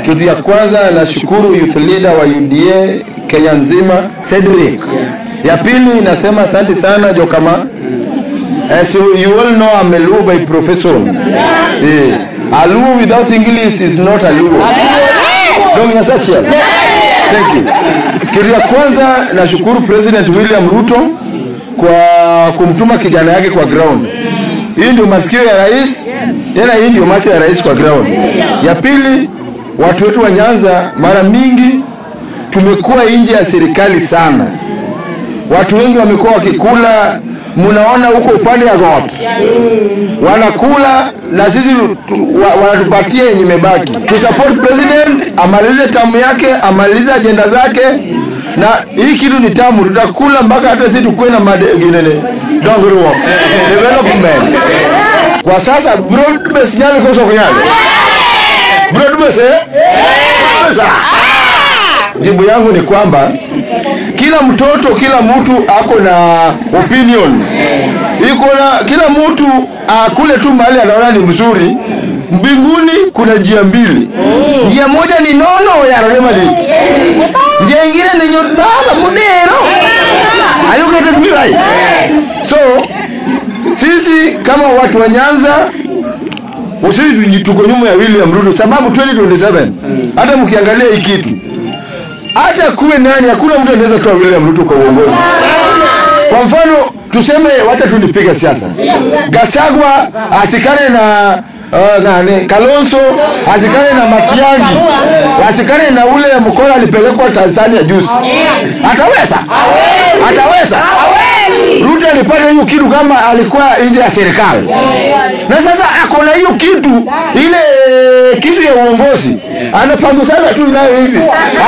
Kitu ya kwanza nashukuru youth leader wa UDA Kenya nzima Cedric. Ya pili nasema asante sana Jokama. As you all know, I'm a Luo by profession. A Luo without English is not a Luo. Thank you. Kitu ya kwanza nashukuru President William Ruto kwa kumtuma kijana yake kwa ground. Hii ndio masikio ya rais, tena hii ndio macho ya rais kwa ground. Ya pili, watu wetu wa Nyanza mara mingi tumekuwa nje ya serikali sana. Watu wengi wamekuwa wakikula, mnaona huko upande ya God. Wanakula na sisi wanatupatia yenye imebaki. To support president, amalize tamu yake, amalize agenda zake, na hii kitu ni tamu, tutakula mpaka hata sisi tukue na madengenene. Don't grow up. Development. Kwa sasa broad base nyale kwa soko nyale. Broad base jibu yangu ni kwamba kila mtoto, kila mtu ako na opinion. Iko na kila mtu kule tu mahali anaona ni mzuri. Mbinguni kuna njia mbili. Njia moja ni nono ya Rema League. Njia nyingine ni nyotala modero. Are you getting me right? So sisi kama watu wa Nyanza usiji tuko nyuma ya William Ruto sababu 2027 hata mkiangalia hii kitu hata kuwe nani hakuna mtu anaweza toa William Ruto kwa uongozi. Kwa mfano tuseme wacha tunipiga siasa. Gachagua asikane na Kalonzo, asikane na Matiang'i, asikane na ule mkola alipelekwa Tanzania juzi. Ataweza? Ruto alipata hiyo kitu kama alikuwa nje ya serikali. Na sasa akona hiyo kitu, ile kitu ya uongozi. Anapangusaga tu inayo hivi.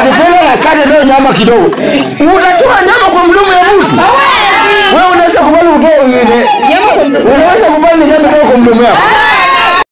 Alipenda na kale ndio nyama kidogo. Utatoa